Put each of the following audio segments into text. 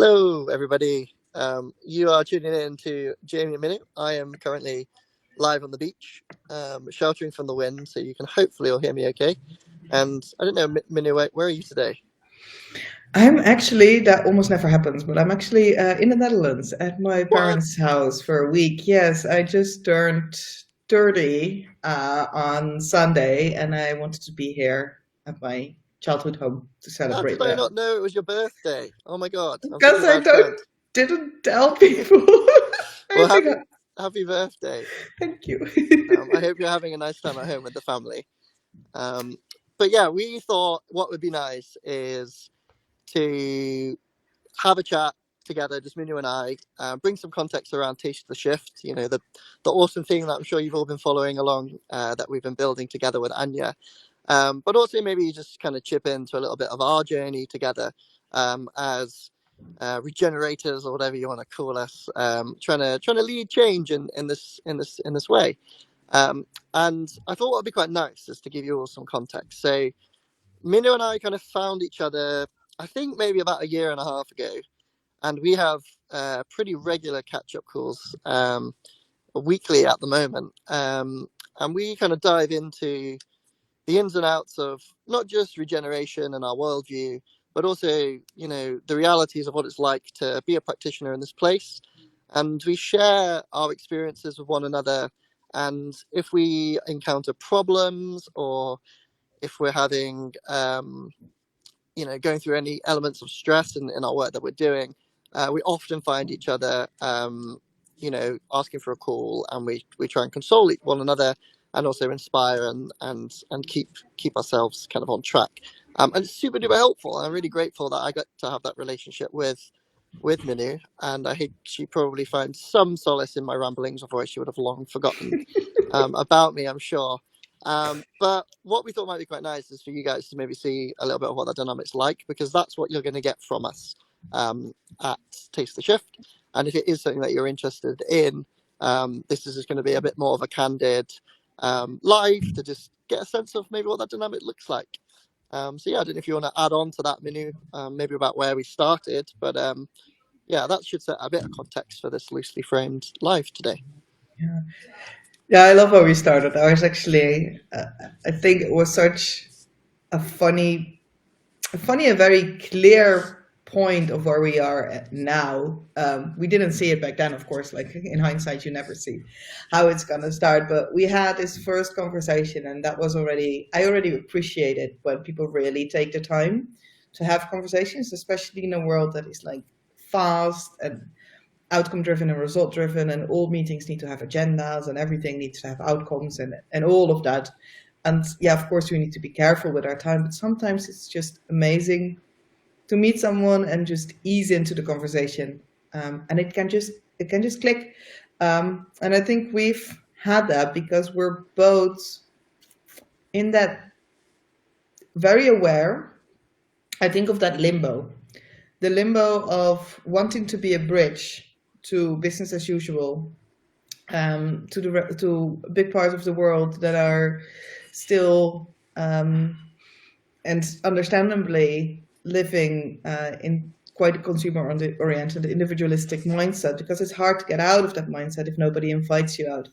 Hello, everybody. You are tuning in to Jamie and Minute. I am currently live on the beach, sheltering from the wind, so you can hopefully all hear me okay. And I don't know, Minu, where are you today? I'm actually, that almost never happens, but I'm actually in the Netherlands at my What? parents' house for a week. Yes, I just turned 30 on Sunday, and I wanted to be here at my childhood home to How celebrate did I that. not know it was your birthday? Oh my God, I'm such Because a I bad friend. didn't tell people. I Well, think, happy birthday. thank you. I hope you're having a nice time at home with the family. Um, but yeah, we thought what would be nice is to have a chat together, just Minu and I, bring some context around Taste the Shift. You know, the awesome thing that I'm sure you've all been following along, that we've been building together with Anya. But also maybe just kind of chip into a little bit of our journey together, as regenerators or whatever you want to call us, trying to lead change in this way. Um, and I thought what would be quite nice is to give you all some context. So Minu and I kind of found each other, I think maybe about a year and a half ago, and we have pretty regular catch-up calls, weekly at the moment, and we kind of dive into the ins and outs of not just regeneration and our worldview, but also, the realities of what it's like to be a practitioner in this place. And we share our experiences with one another. And if we encounter problems, or if we're having, going through any elements of stress in our work that we're doing, we often find each other, asking for a call, and we try and console one another, and also inspire and keep ourselves kind of on track. And it's super duper helpful. And I'm really grateful that I got to have that relationship with Minu, and I think she probably finds some solace in my ramblings, otherwise she would have long forgotten about me, I'm sure. But what we thought might be quite nice is for you guys to maybe see a little bit of what that dynamic's like, because that's what you're going to get from us, at Taste the Shift. And if it is something that you're interested in, this is just going to be a bit more of a candid, live, to just get a sense of maybe what that dynamic looks like. So yeah, I don't know if you want to add on to that, Minu, maybe about where we started, but yeah, that should set a bit of context for this loosely framed live today. Yeah. Yeah, I love how we started. I was actually, I think it was such a funny and very clear point of where we are at now. We didn't see it back then, of course. Like in hindsight, you never see how it's gonna start. But we had this first conversation, and that was I already appreciated when people really take the time to have conversations, especially in a world that is like fast and outcome driven and result driven, and all meetings need to have agendas and everything needs to have outcomes and all of that. And yeah, of course, we need to be careful with our time, but sometimes it's just amazing to meet someone and just ease into the conversation, and it can just click. And I think we've had that because we're both in that very aware. I think of that limbo, the limbo of wanting to be a bridge to business as usual, to big parts of the world that are still, and understandably living in quite a consumer oriented individualistic mindset, because it's hard to get out of that mindset if nobody invites you out.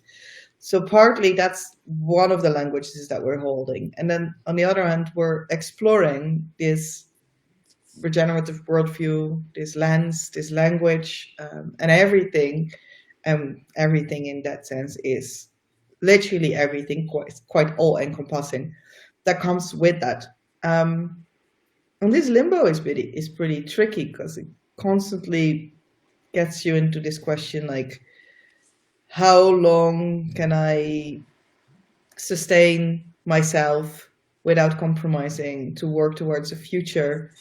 So partly that's one of the languages that we're holding, and then on the other hand we're exploring this regenerative worldview, this lens, this language, and everything. Everything in that sense is literally everything, quite all encompassing, that comes with that. And this limbo is pretty tricky because it constantly gets you into this question like, how long can I sustain myself without compromising to work towards a future,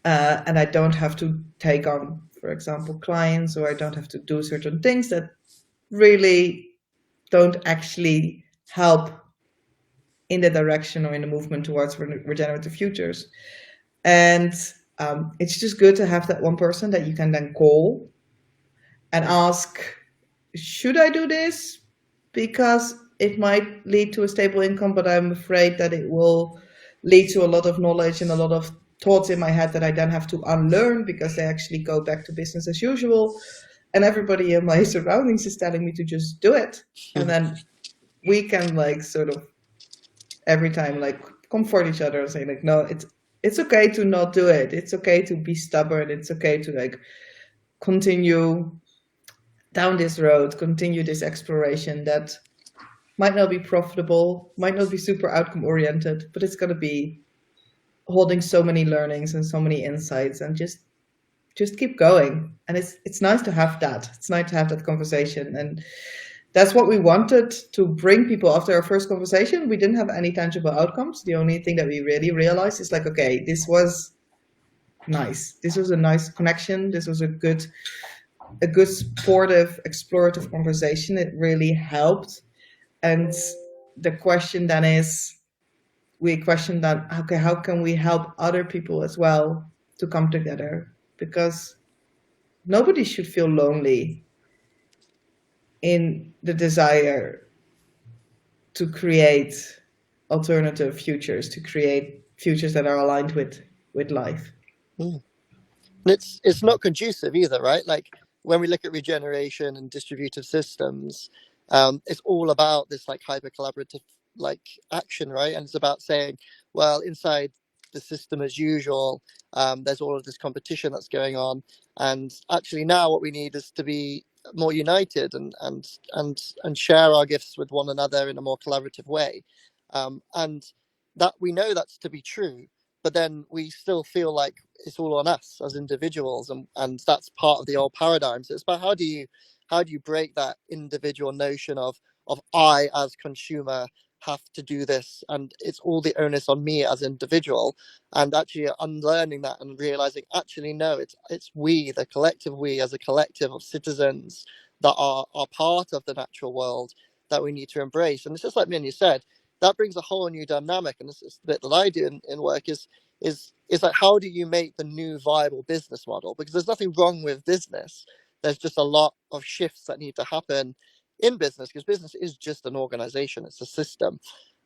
and I don't have to take on, for example, clients, or I don't have to do certain things that really don't actually help in the direction or in the movement towards regenerative futures. And it's just good to have that one person that you can then call and ask, should I do this? Because it might lead to a stable income, but I'm afraid that it will lead to a lot of knowledge and a lot of thoughts in my head that I then have to unlearn because they actually go back to business as usual. And everybody in my surroundings is telling me to just do it. And then we can like sort of every time like comfort each other and say like, no, it's okay to not do it. It's okay to be stubborn. It's okay to like continue down this road, continue this exploration that might not be profitable, might not be super outcome oriented, but it's going to be holding so many learnings and so many insights, and just keep going. And it's nice to have that. It's nice to have that conversation, and that's what we wanted to bring people. After our first conversation, we didn't have any tangible outcomes. The only thing that we really realized is like, okay, this was nice. This was a nice connection. This was a good supportive, explorative conversation. It really helped. And the question then is, we question that, okay, how can we help other people as well to come together? Because nobody should feel lonely in the desire to create alternative futures, to create futures that are aligned with life. Mm. And it's not conducive either, right? Like when we look at regeneration and distributive systems, it's all about this like hyper collaborative like action, right? And it's about saying, well, inside the system as usual, there's all of this competition that's going on, and actually now what we need is to be more united and share our gifts with one another in a more collaborative way, and that we know that's to be true, but then we still feel like it's all on us as individuals, and that's part of the old paradigm. So it's about how do you break that individual notion of I as consumer have to do this and it's all the onus on me as individual, and actually unlearning that and realizing actually no, it's we, the collective we, as a collective of citizens that are part of the natural world, that we need to embrace. And it's just like me and you said, that brings a whole new dynamic. And this is the bit that I do in work is like, how do you make the new viable business model? Because there's nothing wrong with business. There's just a lot of shifts that need to happen in business, because business is just an organization, it's a system.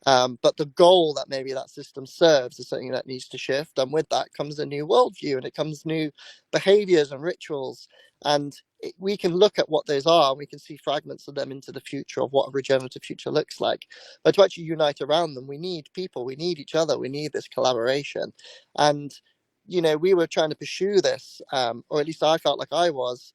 But the goal that maybe that system serves is something that needs to shift. And with that comes a new worldview, and it comes new behaviors and rituals. And we can look at what those are, and we can see fragments of them into the future of what a regenerative future looks like. But to actually unite around them, we need people, we need each other, we need this collaboration. And we were trying to pursue this, or at least I felt like I was,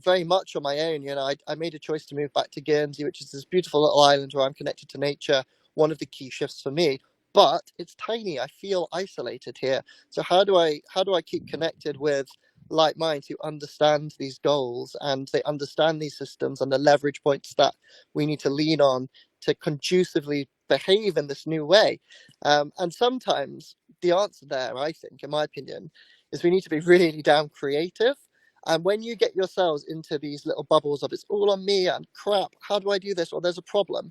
very much on my own. I made a choice to move back to Guernsey, which is this beautiful little island where I'm connected to nature, one of the key shifts for me. But it's tiny. I feel isolated here. So how do I keep connected with like minds who understand these goals, and they understand these systems and the leverage points that we need to lean on to conducively behave in this new way? And sometimes the answer there, I think, in my opinion, is we need to be really damn creative. And when you get yourselves into these little bubbles of it's all on me and crap, how do I do this? Or there's a problem.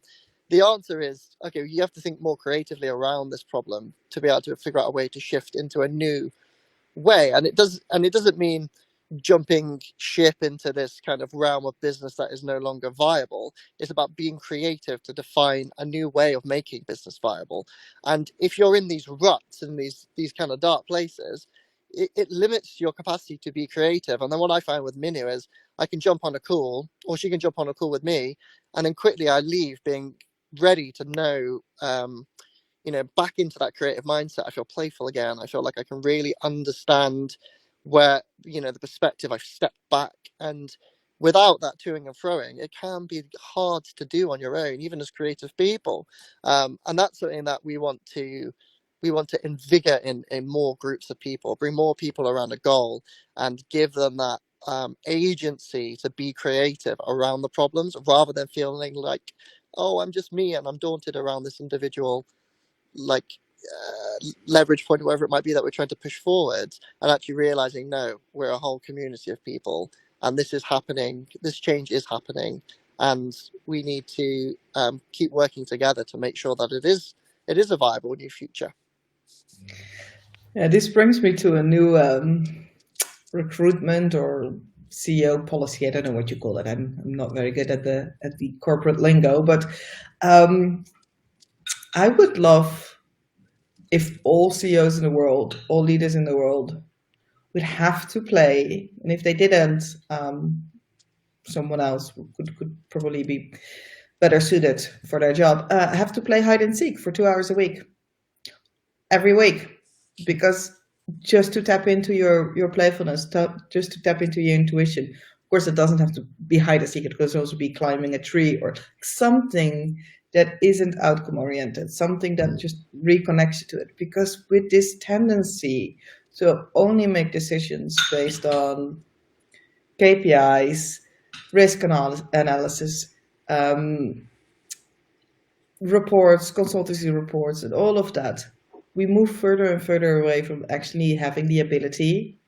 The answer is, okay, you have to think more creatively around this problem to be able to figure out a way to shift into a new way. And it doesn't mean jumping ship into this kind of realm of business that is no longer viable. It's about being creative to define a new way of making business viable. And if you're in these ruts and these kind of dark places, it limits your capacity to be creative. And then what I find with Minu is I can jump on a call, or she can jump on a call with me, and then quickly I leave being ready to know, back into that creative mindset. I feel playful again. I feel like I can really understand where, the perspective, I've stepped back. And without that toing and froing, it can be hard to do on your own, even as creative people. And that's something that we want to invigorate in more groups of people, bring more people around a goal, and give them that agency to be creative around the problems, rather than feeling like, oh, I'm just me and I'm daunted around this individual, like, leverage point, whatever it might be that we're trying to push forward, and actually realizing, no, we're a whole community of people, and this is happening, this change is happening, and we need to keep working together to make sure that it is a viable new future. Yeah, this brings me to a new recruitment or CEO policy. I don't know what you call it. I'm not very good at the corporate lingo, but I would love if all CEOs in the world, all leaders in the world would have to play, and if they didn't, someone else could probably be better suited for their job, have to play hide and seek for 2 hours a week, every week, because just to tap into your playfulness, just to tap into your intuition. Of course, it doesn't have to be hide and seek. It could also be climbing a tree or something that isn't outcome oriented, something that just reconnects you to it. Because with this tendency to only make decisions based on KPIs, risk analysis, reports, consultancy reports, and all of that, we move further and further away from actually having the ability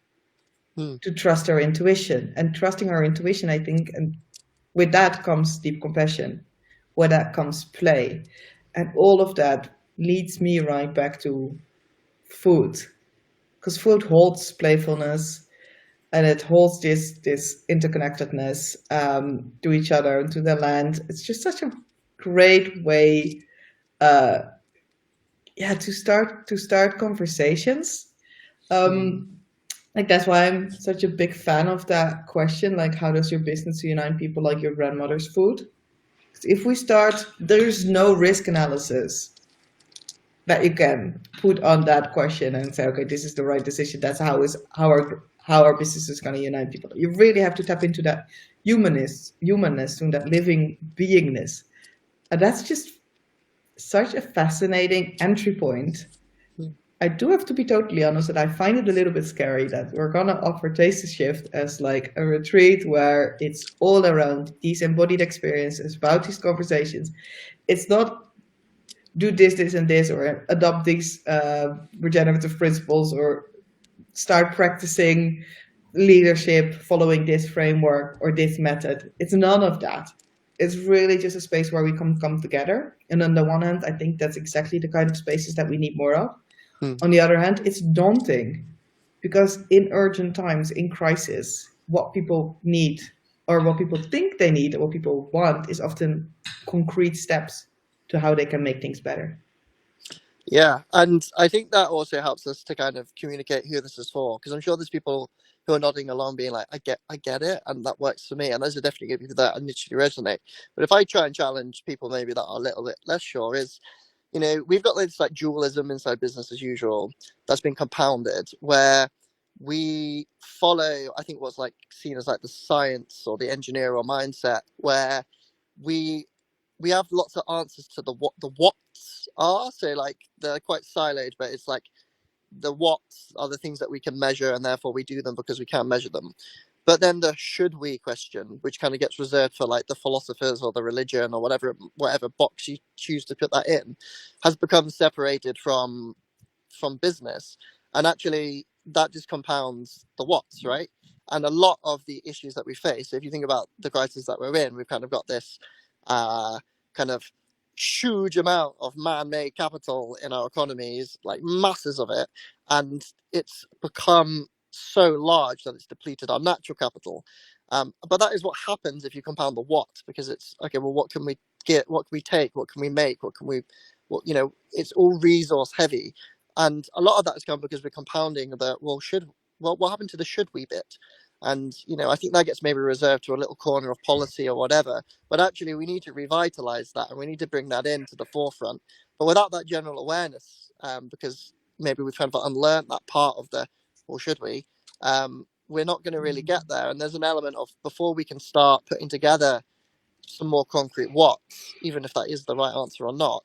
Hmm. to trust our intuition. And trusting our intuition, I think, and with that comes deep compassion, with that comes play. And all of that leads me right back to food. Because food holds playfulness and it holds this interconnectedness to each other and to the land. It's just such a great way uh, yeah, to start conversations. Hmm. um like that's why I'm such a big fan of that question, like how does your business unite people like your grandmother's food. 'Cause if we start, there's no risk analysis that you can put on that question and say, okay, this is the right decision, that's how our business is going to unite people. You really have to tap into that humanness and that living beingness, and that's just such a fascinating entry point. Hmm. I do have to be totally honest that I find it a little bit scary that we're gonna offer Taste the Shift as like a retreat where it's all around these embodied experiences, about these conversations. It's not do this, and this, or adopt these regenerative principles, or start practicing leadership following this framework or this method. It's none of that. It's really just a space where we come together. And on the one hand, I think that's exactly the kind of spaces that we need more of. Hmm. On the other hand, it's daunting because in urgent times, in crisis, what people need or what people think they need or what people want is often concrete steps to how they can make things better. Yeah, and I think that also helps us to kind of communicate who this is for, because I'm sure there's people who are nodding along, being like, I get it, and that works for me." And those are definitely people that initially resonate. But if I try and challenge people, maybe that are a little bit less sure, is we've got this like dualism inside business as usual that's been compounded, where we follow, I think, what's like seen as like the science or the engineer or mindset, where we we have lots of answers to the what's are. So like they're quite siloed, but it's like the what's are the things that we can measure, and therefore we do them because we can measure them. But then the should we question, which kind of gets reserved for like the philosophers or the religion or whatever box you choose to put that in, has become separated from business. And actually that just compounds the what's, right? And a lot of the issues that we face, if you think about the crisis that we're in, we've kind of got this kind of huge amount of man-made capital in our economies, like masses of it, and it's become so large that it's depleted our natural capital. But that is what happens if you compound the what, because it's okay. Well, what can we get? What can we take? What can we make? What can we? What It's all resource heavy, and a lot of that has come because we're compounding the what happened to the should we bit. And I think that gets maybe reserved to a little corner of policy or whatever, but actually we need to revitalize that, and we need to bring that into the forefront. But without that general awareness, because maybe we've kind of unlearned that part of the or should we, we're not going to really get there. And there's an element of, before we can start putting together some more concrete what's, even if that is the right answer or not,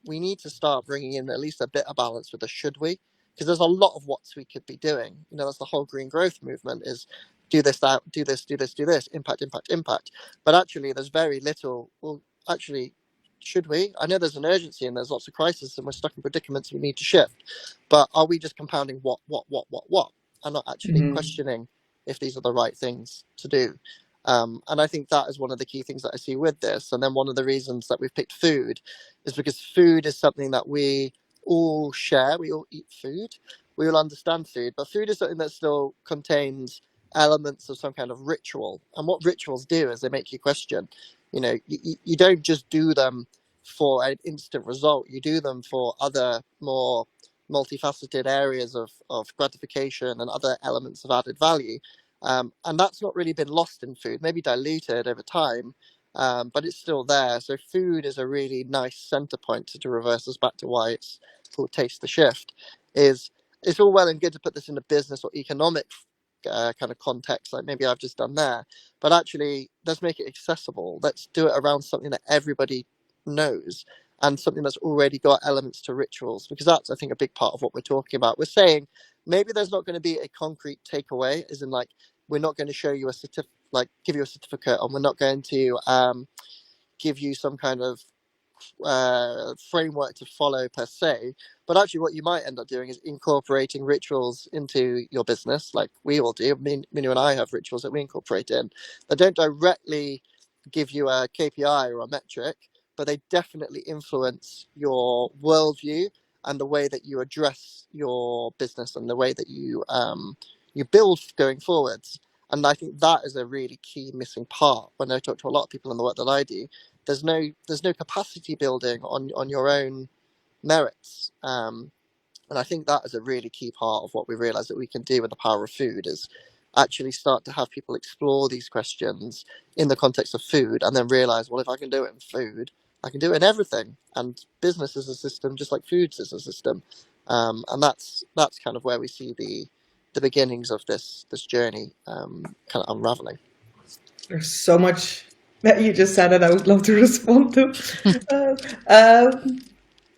we need to start bringing in at least a bit of balance with the should we, because there's a lot of what's we could be doing. That's the whole green growth movement, is do this, that, do this, do this, do this, impact, impact, impact. But actually, there's very little. Well, actually, should we? I know there's an urgency and there's lots of crises and we're stuck in predicaments we need to shift. But are we just compounding what, and not actually Mm-hmm. questioning if these are the right things to do? And I think that is one of the key things that I see with this. And then one of the reasons that we've picked food is because food is something that we all share. We all eat food. We all understand food. But food is something that still contains elements of some kind of ritual. And what rituals do is they make you question. You don't just do them for an instant result. You do them for other more multifaceted areas of gratification and other elements of added value. And that's not really been lost in food, maybe diluted over time, but it's still there. So food is a really nice center point to reverse us back to why it's called Taste the Shift. Is it's all well and good to put this in a business or economic kind of context, like maybe I've just done there, but actually let's make it accessible. Let's do it around something that everybody knows and something that's already got elements to rituals, because that's, I think, a big part of what we're talking about. We're saying maybe there's not going to be a concrete takeaway, as in like we're not going to show you a like give you a certificate, and we're not going to give you some kind of framework to follow per se, but actually what you might end up doing is incorporating rituals into your business, like we all do. Minu and I have rituals that we incorporate in that don't directly give you a KPI or a metric, but they definitely influence your worldview and the way that you address your business and the way that you build going forwards. And I think that is a really key missing part when I talk to a lot of people in the work that I do. There's no capacity building on your own merits, and I think that is a really key part of what we realize that we can do with the power of food is actually start to have people explore these questions in the context of food, and then realize, well, if I can do it in food, I can do it in everything. And business is a system, just like foods is a system, and that's kind of where we see the beginnings of this journey kind of unraveling. There's so much that you just said, and I would love to respond to.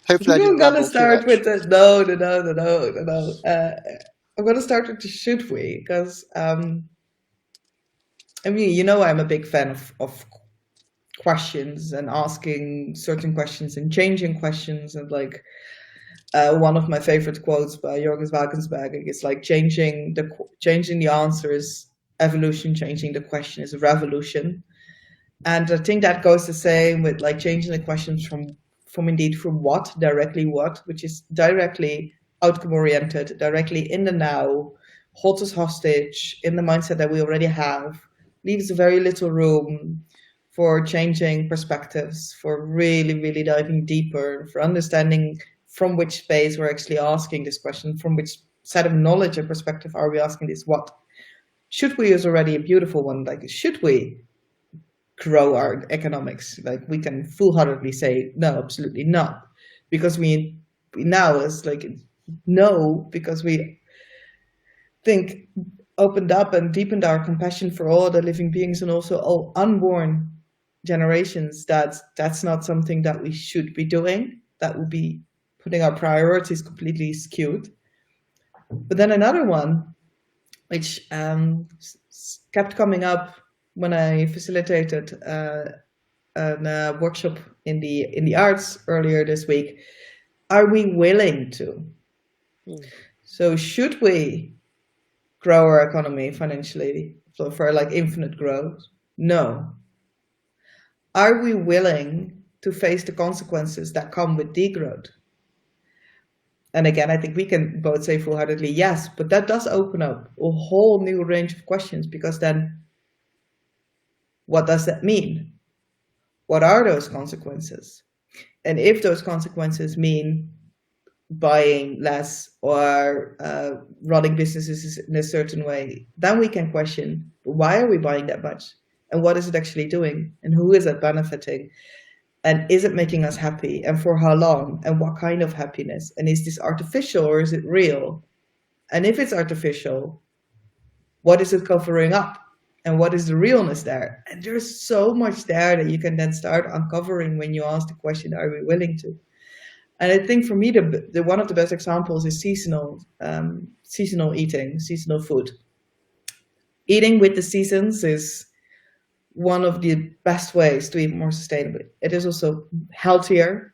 Hopefully, I I'm didn't gonna ramble too start much. with the no. I'm gonna start with the should we, because I mean, you know, I'm a big fan of questions and asking certain questions and changing questions, and like one of my favorite quotes by Jorgens Wagensberger is like changing the answer is evolution, changing the question is revolution. And I think that goes the same with like changing the questions from indeed from what, directly what, which is directly outcome oriented, directly in the now, holds us hostage in the mindset that we already have, leaves very little room for changing perspectives, for really, really diving deeper, for understanding from which space we're actually asking this question, from which set of knowledge and perspective are we asking this what. Should we is already a beautiful one. Like, should we grow our economics? Like, we can full-heartedly say no, absolutely not, because we now is like no, because we think opened up and deepened our compassion for all the living beings and also all unborn generations. That's not something that we should be doing. That would be putting our priorities completely skewed. But then another one, which kept coming up when I facilitated a workshop in the arts earlier this week. Are we willing to? So should we grow our economy financially for like infinite growth? No. Are we willing to face the consequences that come with degrowth? And again, I think we can both say full-heartedly yes, but that does open up a whole new range of questions, because then what does that mean? What are those consequences? And if those consequences mean buying less or running businesses in a certain way, then we can question, why are we buying that much? And what is it actually doing? And who is it benefiting? And is it making us happy? And for how long? And what kind of happiness? And is this artificial or is it real? And if it's artificial, what is it covering up? And what is the realness there? And there's so much there that you can then start uncovering when you ask the question, are we willing to? And I think for me, the one of the best examples is seasonal eating, seasonal food. Eating with the seasons is one of the best ways to eat more sustainably. It is also healthier.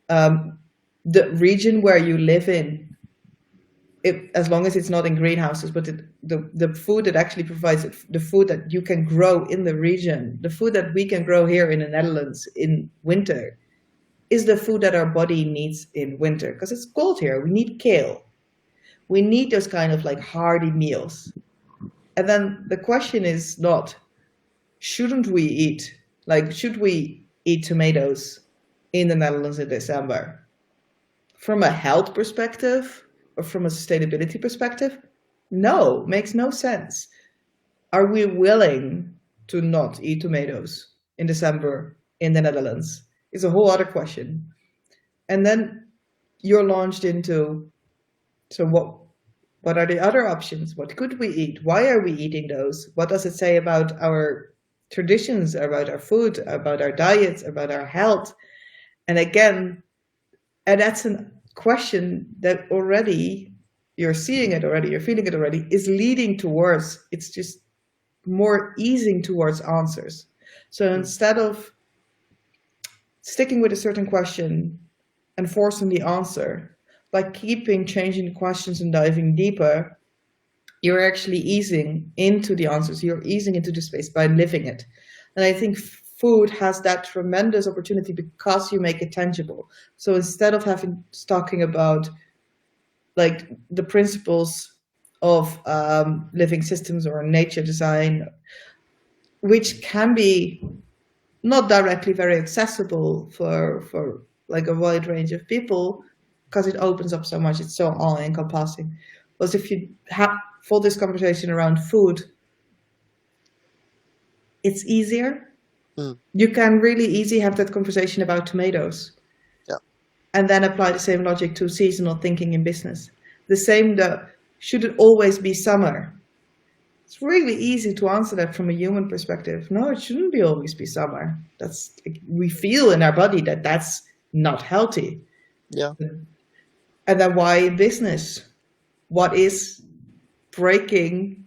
The region where you live in, as long as it's not in greenhouses, but the food that actually provides it, the food that you can grow in the region, the food that we can grow here in the Netherlands in winter, is the food that our body needs in winter, because it's cold here. We need kale. We need those kind of like hearty meals. And then the question is not, shouldn't we eat? Like, should we eat tomatoes in the Netherlands in December. From a health perspective or from a sustainability perspective, no, makes no sense. Are we willing to not eat tomatoes in December in the Netherlands? Is a whole other question. And then you're launched into, so what are the other options? What could we eat? Why are we eating those? What does it say about our traditions, about our food, about our diets, about our health? And again, and that's a question that already you're seeing it already, you're feeling it already, is leading towards, it's just more easing towards answers. So Mm. instead of sticking with a certain question and forcing the answer, by keeping changing the questions and diving deeper, you're actually easing into the answers. You're easing into the space by living it. And I think food has that tremendous opportunity because you make it tangible. So instead of having talking about like the principles of living systems or nature design, which can be not directly very accessible for like a wide range of people because it opens up so much. It's so all encompassing. Whereas if you have for this conversation around food, it's easier. Mm. You can really easily have that conversation about tomatoes Yeah. and then apply the same logic to seasonal thinking in business. The same, should it always be summer? It's really easy to answer that from a human perspective. No, it shouldn't be always be summer. That's we feel in our body that that's not healthy. Yeah. And then why in business? What is breaking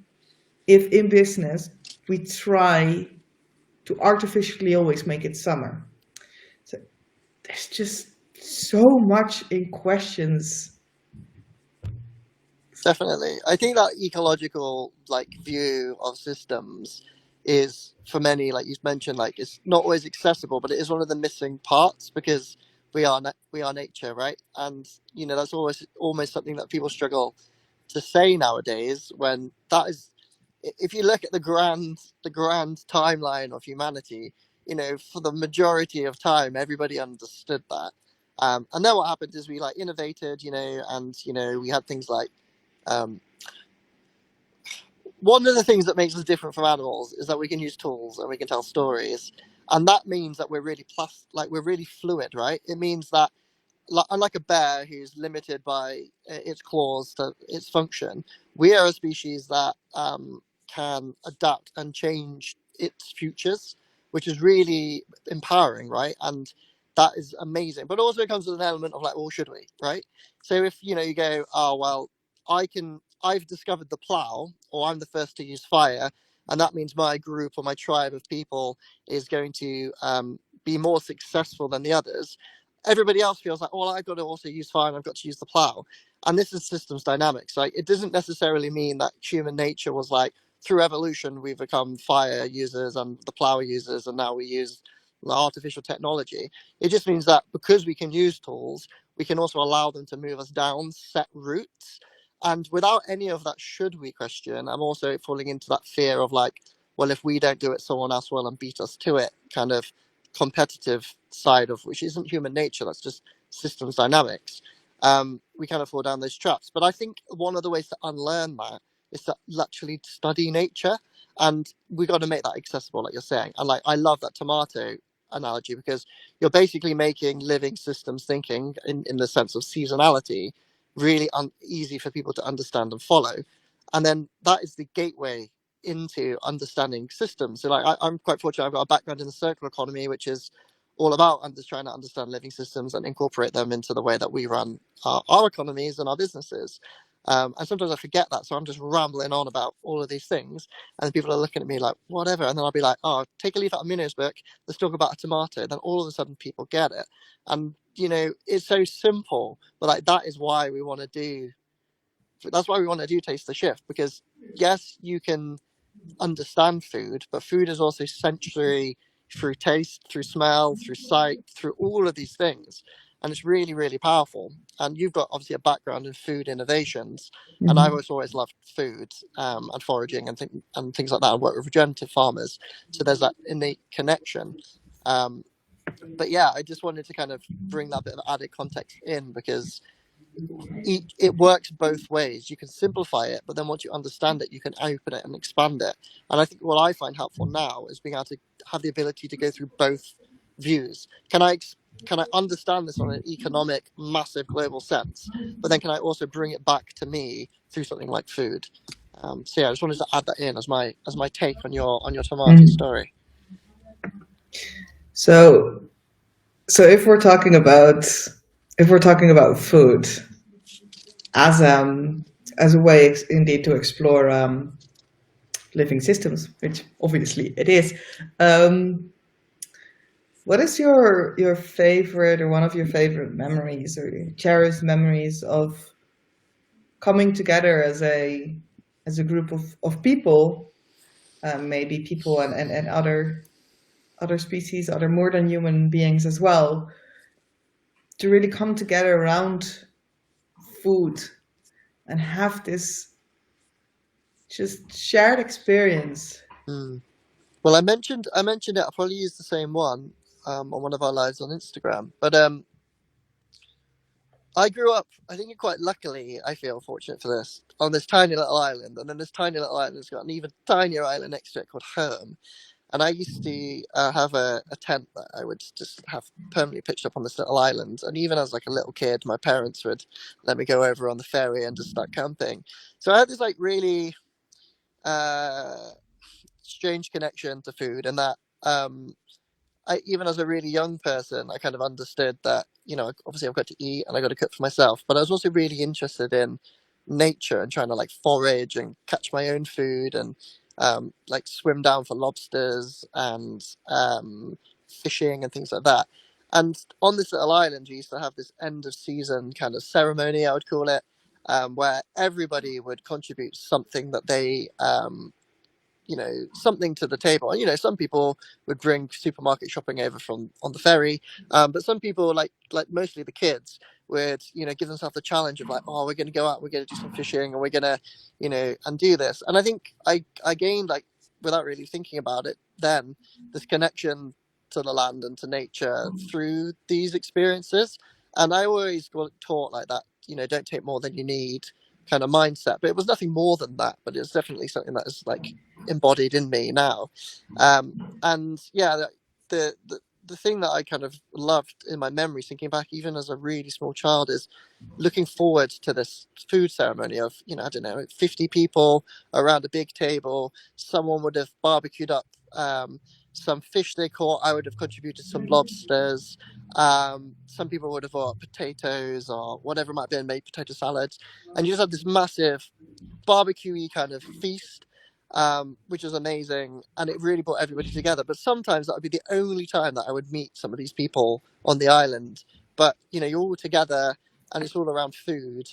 if in business we try to artificially always make it summer? So there's just so much in questions. Definitely. I think that ecological like view of systems is for many, like you mentioned, like it's not always accessible, but it is one of the missing parts because we are nature, right? And you know that's always almost something that people struggle to say nowadays. When that is, if you look at the grand timeline of humanity, you know, for the majority of time, everybody understood that. And then what happened is we like innovated, you know, and you know we had things like um, one of the things that makes us different from animals is that we can use tools and we can tell stories, and that means that we're really like we're really fluid, right? It means that unlike a bear who's limited by its claws to its function, we are a species that can adapt and change its futures, which is really empowering, right? And that is amazing. But also it comes with an element of like, well, should we, right? So if you know you go, oh well, I've discovered the plow, or I'm the first to use fire, and that means my group or my tribe of people is going to be more successful than the others. Everybody else feels like, well, I've got to also use fire and I've got to use the plow. And this is systems dynamics. Like, it doesn't necessarily mean that human nature was like, through evolution, we've become fire users and the plow users, and now we use artificial technology. It just means that because we can use tools, we can also allow them to move us down set routes. And without any of that should we question, I'm also falling into that fear of like, well, if we don't do it, someone else will and beat us to it kind of competitive side of which isn't human nature, that's just systems dynamics. We kind of fall down those traps. But I think one of the ways to unlearn that is to actually study nature, and we got to make that accessible, like you're saying. And like I love that tomato analogy because you're basically making living systems thinking in the sense of seasonality really easy for people to understand and follow. And then that is the gateway into understanding systems. So like I'm quite fortunate. I've got a background in the circular economy, which is all about trying to understand living systems and incorporate them into the way that we run our economies and our businesses. And sometimes I forget that, so I'm just rambling on about all of these things, and people are looking at me like whatever, and then I'll be like, "Oh, take a leaf out of Muno's book. Let's talk about a tomato." Then all of a sudden, people get it, and you know, it's so simple, but like that is why we want to do. That's why we want to do Taste the Shift, because yes, you can understand food, but food is also sensory through taste, through smell, through sight, through all of these things. And it's really, really powerful. And you've got obviously a background in food innovations, and I've Mhm. always loved food and foraging and things like that. I work with regenerative farmers, so there's that innate connection. Um, But yeah, I just wanted to kind of bring that bit of added context in because it works both ways. You can simplify it, but then once you understand it, you can open it and expand it. And I think what I find helpful now is being able to have the ability to go through both views. Can I understand this on an economic, massive global sense, but then can I also bring it back to me through something like food? So yeah, I just wanted to add that in as my take on your tomato Mm. story. So, so if we're talking about food as a way indeed to explore living systems, which obviously it is. Um, what is your favorite or one of your favorite memories or cherished memories of coming together as a group of people, maybe people and other species, other more than human beings as well, to really come together around food and have this just shared experience? Hmm. Well, I mentioned it. I'll probably use the same one on one of our lives on Instagram. But I grew up, I think quite luckily, I feel fortunate for this, on this tiny little island. And then this tiny little island has got an even tinier island next to it called Home. And I used to have a tent that I would just have permanently pitched up on this little island. And even as like a little kid, my parents would let me go over on the ferry and just start camping. So I had this like really uh, strange connection to food, and that even as a really young person, I kind of understood that, you know, obviously I've got to eat and I got to cook for myself, but I was also really interested in nature and trying to like forage and catch my own food and like swim down for lobsters and fishing and things like that. And on this little island, you used to have this end of season kind of ceremony, I would call it, where everybody would contribute something that they you know, something to the table. And you know, some people would bring supermarket shopping over from on the ferry, but some people, like mostly the kids, would, you know, give themselves the challenge of like, oh, we're going to go out, we're going to do some fishing, and we're going to, you know, and do this. And I think I gained, like, without really thinking about it then, this connection to the land and to nature through these experiences. And I always got taught like that, you know, don't take more than you need kind of mindset, but it was nothing more than that. But it was definitely something that is like embodied in me now. And yeah, the thing that I kind of loved in my memories, thinking back even as a really small child, is looking forward to this food ceremony of, you know, I don't know, 50 people around a big table. Someone would have barbecued up some fish they caught. I would have contributed some lobsters. Some people would have bought potatoes or whatever it might be, and made potato salads. And you just have this massive barbecue kind of feast, which was amazing, and it really brought everybody together. But sometimes that would be the only time that I would meet some of these people on the island. But you know, you're all together, and it's all around food,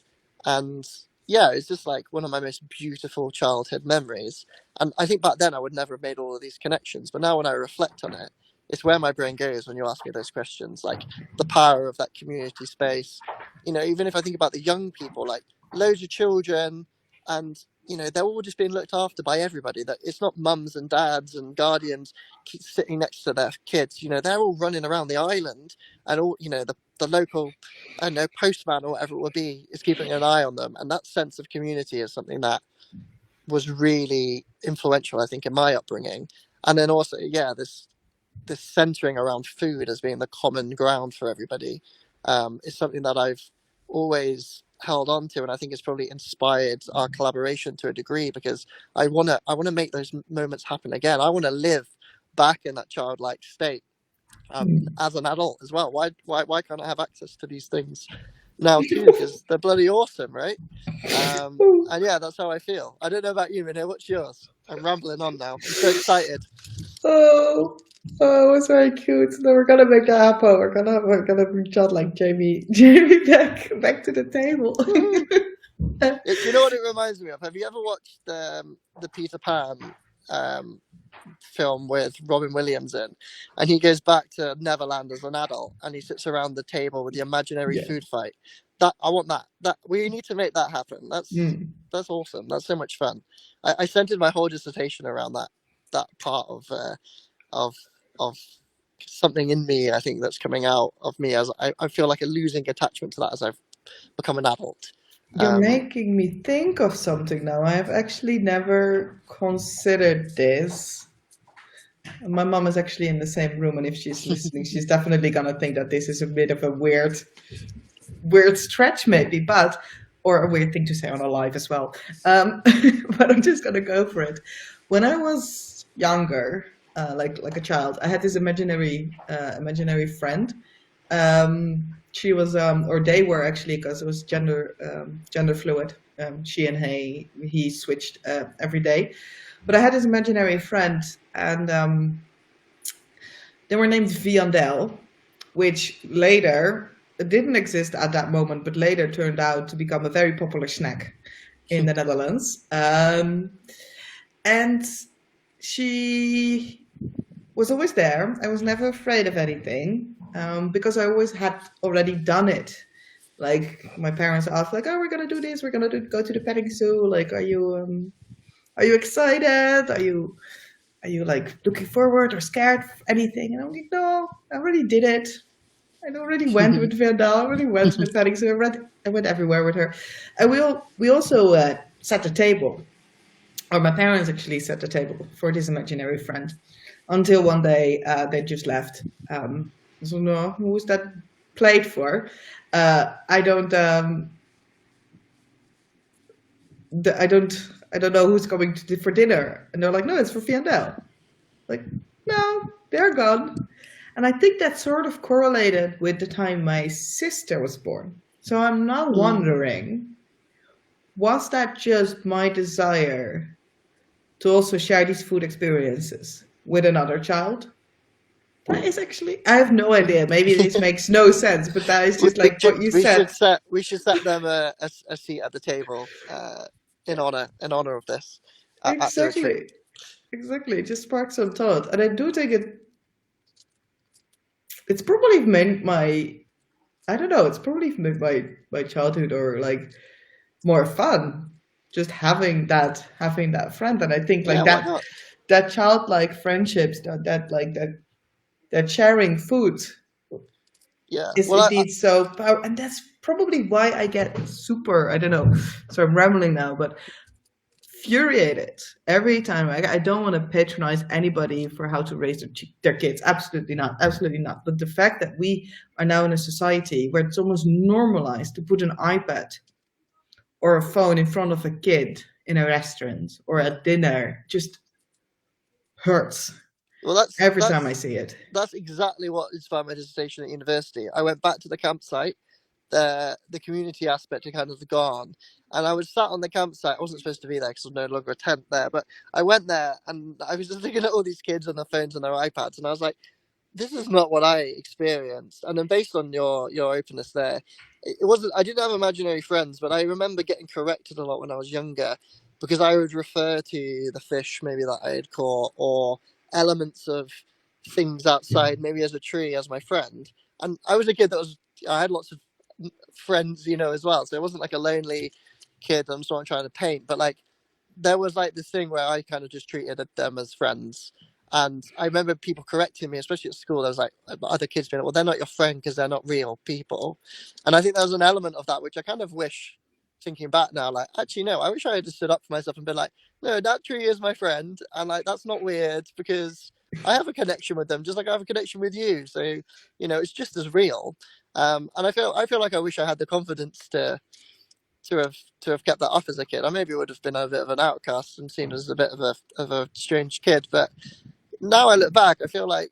and yeah, it's just like one of my most beautiful childhood memories. And I think back then I would never have made all of these connections, but now when I reflect on it, it's where my brain goes when you ask me those questions, like the power of that community space. You know, even if I think about the young people, like loads of children, and you know, they're all just being looked after by everybody. That it's not mums and dads and guardians keep sitting next to their kids. You know, they're all running around the island, and all, you know, the local, I don't know, postman or whatever it would be is keeping an eye on them. And that sense of community is something that was really influential, I think, in my upbringing. And then also, yeah, this centering around food as being the common ground for everybody is something that I've always held on to, and I think it's probably inspired our collaboration to a degree, because I want to make those moments happen again. I want to live back in that childlike state as an adult as well. Why can't I have access to these things now too? Because they're bloody awesome, right? And yeah, that's how I feel. I don't know about you, Minnie. What's yours? I'm rambling on now. I'm so excited. Oh, oh, it was very cute. No, we're gonna make that happen. We're gonna reach out like Jamie, Jamie back to the table. Woohoo! You know what it reminds me of? Have you ever watched the Peter Pan um, film with Robin Williams in? And he goes back to Neverland as an adult, and he sits around the table with the imaginary Yeah. food fight. That I want that. That we need to make that happen. Mm. That's awesome. That's so much fun. I centered my whole dissertation around that part of of of something in me, I think, that's coming out of me as I feel like a losing attachment to that as I've become an adult. You're Um, making me think of something now. I have actually never considered this. My mom is actually in the same room, and if she's listening, she's definitely gonna think that this is a bit of a weird stretch, maybe, but or a weird thing to say on a live as well. But I'm just gonna go for it. When I was younger, like a child, I had this imaginary friend. She was, or they were actually, because it was gender fluid. She and he switched every day. But I had this imaginary friend, and they were named Viandel, which later didn't exist at that moment, but later turned out to become a very popular snack in the Netherlands. And she was always there. I was never afraid of anything because I always had already done it. Like my parents asked, like, "Oh, we're gonna do this. We're gonna go to the petting zoo. Like, are you excited? Are you like looking forward or scared of anything?" And I'm like, "No, I already did it. I already went with Vandal. I already went to the petting zoo. I went everywhere with her." And we also set the table, or my parents actually set the table for this imaginary friend. Until one day they just left. So no, who was that played for? I don't. I don't. I don't know who's coming for dinner. And they're like, "No, it's for Viandel." Like, no, they're gone. And I think that sort of correlated with the time my sister was born. So I'm now mm. wondering, was that just my desire to also share these food experiences with another child? That is actually, I have no idea. Maybe this makes no sense, but that is just like what you said. We should set them a seat at the table in honor of this at the retreat. Exactly. Exactly. It just sparks some thought. And I do think it's probably meant I don't know, it's probably made my childhood or like more fun just having that friend. And I think Yeah, like why not? that childlike friendships, that sharing food Yeah. is Well, indeed so powerful. And that's probably why I get super, I don't know, so I'm rambling now, but infuriated every time. I don't want to patronize anybody for how to raise their kids. Absolutely not. Absolutely not. But the fact that we are now in a society where it's almost normalized to put an iPad or a phone in front of a kid in a restaurant or at dinner just hurts well, every time I see it. that's exactly what inspired my dissertation at university. I went back to the campsite. The community aspect had kind of gone, and I was sat on the campsite. I wasn't supposed to be there because there's no longer a tent there, but I went there and I was just looking at all these kids on their phones and their iPads, and I was like, this is not what I experienced. And then based on your openness there, it wasn't. I didn't have imaginary friends, but I remember getting corrected a lot when I was younger because I would refer to the fish maybe that I had caught or elements of things outside, maybe as a tree, as my friend. And I was a kid that was. I had lots of friends, as well. So it wasn't like a lonely kid. I'm sort of trying to paint, but like there was like this thing where I kind of just treated them as friends. And I remember people correcting me, especially at school. There was like other kids being like, well, they're not your friend because they're not real people. And I think there was an element of that, which I kind of wish, thinking back now, like, actually, no, I wish I had just stood up for myself and been like, no, that tree is my friend. And like, that's not weird because I have a connection with them, just like I have a connection with you. So, it's just as real. And I feel like I wish I had the confidence to have kept that up as a kid. I maybe would have been a bit of an outcast and seen as a bit of a strange kid. But now I look back, I feel like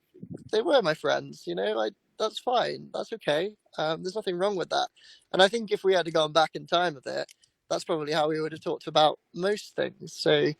they were my friends. Like that's fine, that's okay. There's nothing wrong with that. And I think if we had gone back in time a bit, that's probably how we would have talked about most things. So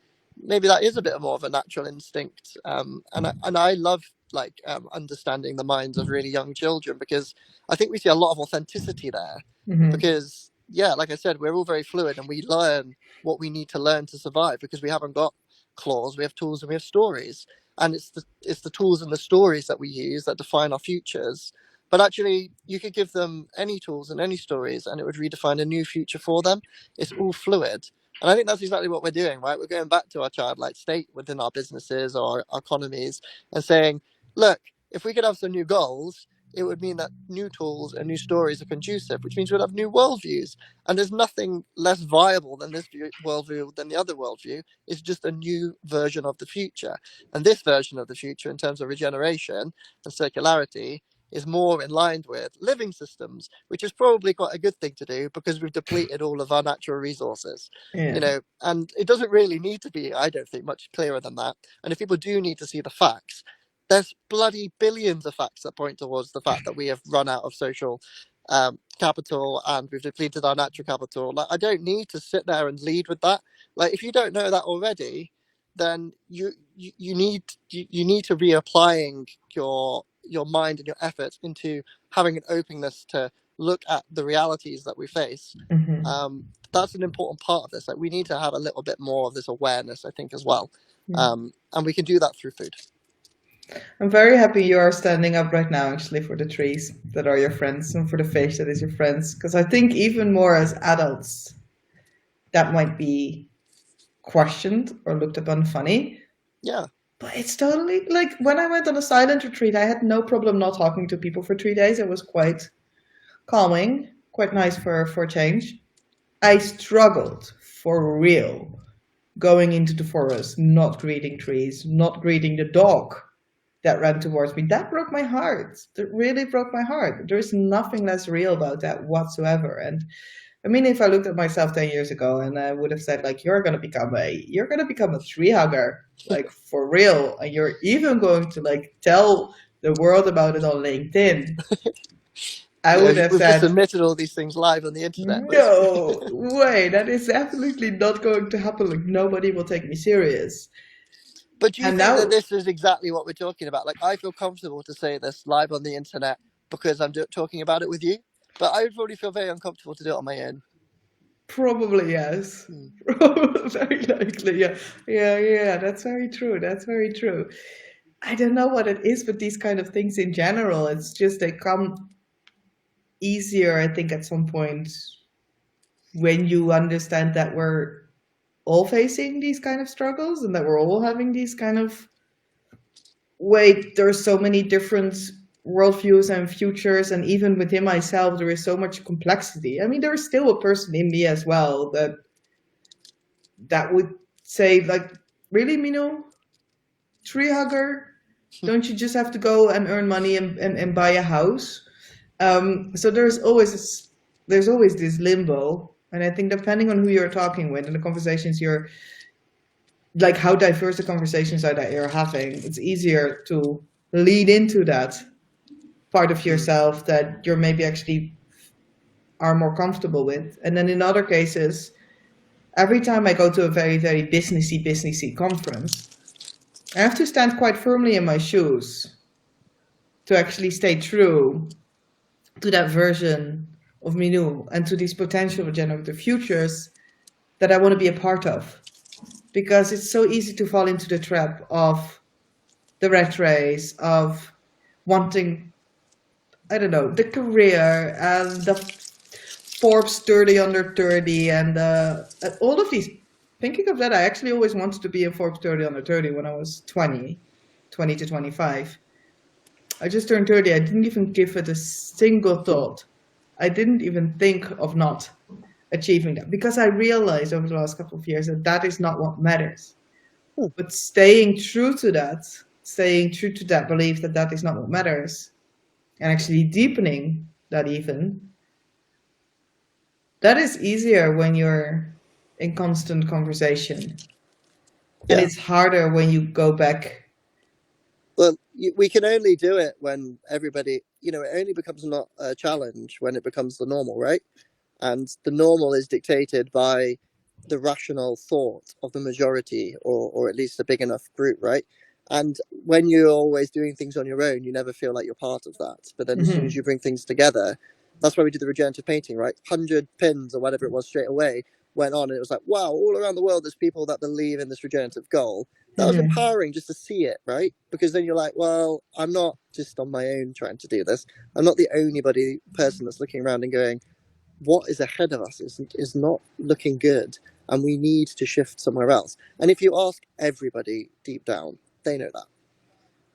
maybe that is a bit more of a natural instinct. And I love like understanding the minds of really young children because I think we see a lot of authenticity there. Mm-hmm. Because yeah, like I said, we're all very fluid and we learn what we need to learn to survive because we haven't got claws, we have tools and we have stories. And it's the tools and the stories that we use that define our futures. But actually, you could give them any tools and any stories, and it would redefine a new future for them. It's all fluid, and I think that's exactly what we're doing, right? We're going back to our childlike state within our businesses or our economies, and saying, "Look, if we could have some new goals, it would mean that new tools and new stories are conducive, which means we'd have new worldviews. And there's nothing less viable than this worldview than the other worldview. It's just a new version of the future. And this version of the future, in terms of regeneration and circularity, is more in line with living systems, which is probably quite a good thing to do because we've depleted all of our natural resources. Yeah. And it doesn't really need to be, I don't think, much clearer than that. And if people do need to see the facts, there's bloody billions of facts that point towards the fact that we have run out of social capital and we've depleted our natural capital. Like, I don't need to sit there and lead with that. Like, if you don't know that already, then you need to be applying your mind and your efforts into having an openness to look at the realities that we face. That's an important part of this. Like, we need to have a little bit more of this awareness, I think, as well. And we can do that through food. I'm very happy you are standing up right now, actually, for the trees that are your friends and for the fish that is your friends. Because I think even more as adults, that might be questioned or looked upon funny. Yeah. But it's totally like when I went on a silent retreat, I had no problem not talking to people for 3 days. It was quite calming, quite nice for a change. I struggled for real going into the forest, not greeting trees, not greeting the dog that ran towards me. That broke my heart. That really broke my heart. There is nothing less real about that whatsoever. And I mean, if I looked at myself 10 years ago and I would have said, like, you're gonna become a tree hugger, like for real, and you're even going to like tell the world about it on LinkedIn, I would have We've just said, admitted all these things live on the internet. no way, that is absolutely not going to happen. Like, nobody will take me serious. But do you And think that now, this is exactly what we're talking about? Like, I feel comfortable to say this live on the internet because I'm talking about it with you, but I would probably feel very uncomfortable to do it on my own. probably yes. Hmm. Very likely, yeah. Yeah, that's very true. That's very true. I don't know what it is with these kind of things in general. It's just they come easier, I think, at some point when you understand that we're all facing these kind of struggles and that we're all having these kind of wait, there's so many different worldviews and futures, and even within myself there is so much complexity. I mean, there is still a person in me as well that would say, like, really, Mino, tree hugger, don't you just have to go and earn money and buy a house? So there's always this limbo, and I think depending on who you're talking with and the conversations you're like how diverse the conversations are that you're having, it's easier to lead into that part of yourself that you're maybe actually are more comfortable with. And then in other cases, every time I go to a very, very businessy conference, I have to stand quite firmly in my shoes to actually stay true to that version of Minu and to these potential regenerative futures that I want to be a part of. Because it's so easy to fall into the trap of the rat race, of wanting, I don't know, the career and the Forbes 30 under 30 and all of these. Thinking of that, I actually always wanted to be in Forbes 30 under 30 when I was 20 to 25. I just turned 30. I didn't even give it a single thought. I didn't even think of not achieving that because I realized over the last couple of years that that is not what matters. But staying true to that belief that that is not what matters, and actually deepening that even, that is easier when you're in constant conversation. And Yeah. it's harder when you go back. Well, we can only do it when everybody, it only becomes not a challenge when it becomes the normal, right? And the normal is dictated by the rational thought of the majority, or at least a big enough group, right? And when you're always doing things on your own, you never feel like you're part of that. But then as soon as you bring things together, that's why we did the regenerative painting, right? 100 pins or whatever it was straight away went on, and it was like, wow, all around the world there's people that believe in this regenerative goal. That was empowering just to see it, right? Because then you're like, well, I'm not just on my own trying to do this. I'm not the only person that's looking around and going, what is ahead of us is not looking good, and we need to shift somewhere else. And if you ask everybody deep down, they know that.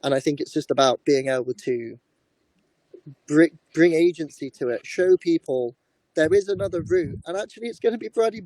And I think it's just about being able to bring agency to it, show people there is another route, and actually it's going to be bloody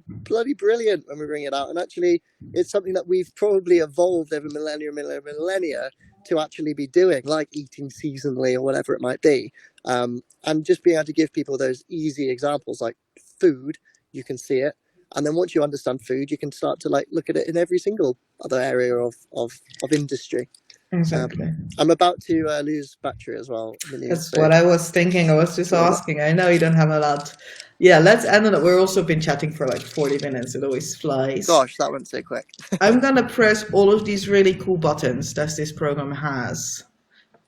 brilliant when we bring it out. And actually, it's something that we've probably evolved over millennia to actually be doing, like eating seasonally or whatever it might be. And just being able to give people those easy examples, like food, you can see it, and then once you understand food, you can start to like look at it in every single other area of industry. Exactly. I'm about to lose battery as well, Millie. That's So what I was thinking. I was just sorry about asking. I know you don't have a lot. Yeah, let's end on it. We've also been chatting for like 40 minutes. It always flies. gosh, that went so quick. I'm going to press all of these really cool buttons that this program has.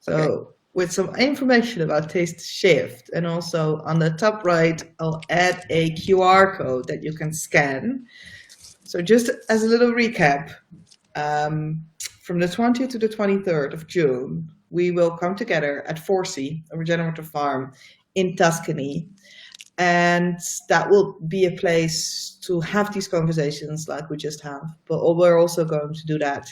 So Okay. with some information about Taste Shift, and also on the top right, I'll add a QR code that you can scan. So just as a little recap, from the 20th to the 23rd of June, we will come together at Forsey, a regenerative farm in Tuscany. And that will be a place to have these conversations like we just have. But we're also going to do that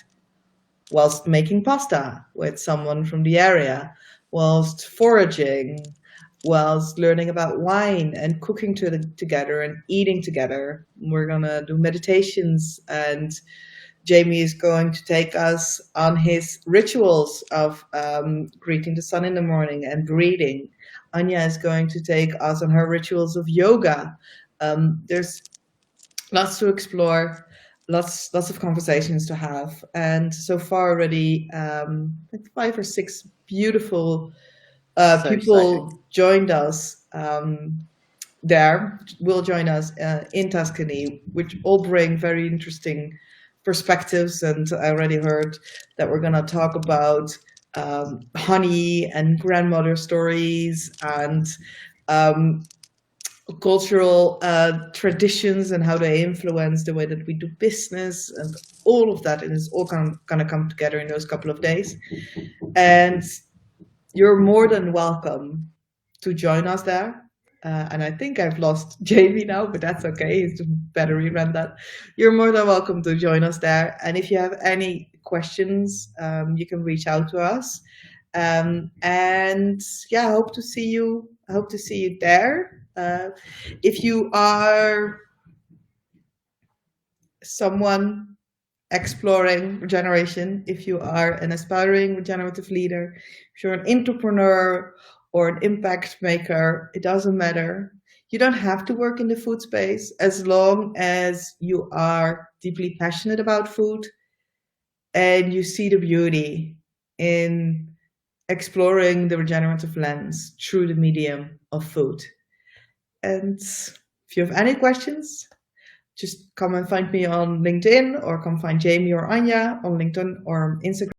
whilst making pasta with someone from the area, whilst foraging, whilst learning about wine and cooking together and eating together. We're going to do meditations, and Jamie is going to take us on his rituals of greeting the sun in the morning and breathing. Anya is going to take us on her rituals of yoga. There's lots to explore, lots of conversations to have, and so far already, like 5 or 6 beautiful So exciting. people joined us. There will join us in Tuscany, which all bring very interesting perspectives. And I already heard that we're going to talk about honey and grandmother stories and cultural traditions and how they influence the way that we do business, and all of that is all going to come together in those couple of days. And you're more than welcome to join us there. And I think I've lost Jamie now, but that's okay. He's just battery ran that. You're more than welcome to join us there. And if you have any questions, you can reach out to us. And yeah, I hope to see you. I hope to see you there. If you are someone exploring regeneration, if you are an aspiring regenerative leader, if you're an entrepreneur or an impact maker, it doesn't matter. You don't have to work in the food space as long as you are deeply passionate about food and you see the beauty in exploring the regenerative lens through the medium of food. And if you have any questions, just come and find me on LinkedIn, or come find Jamie or Anya on LinkedIn or Instagram.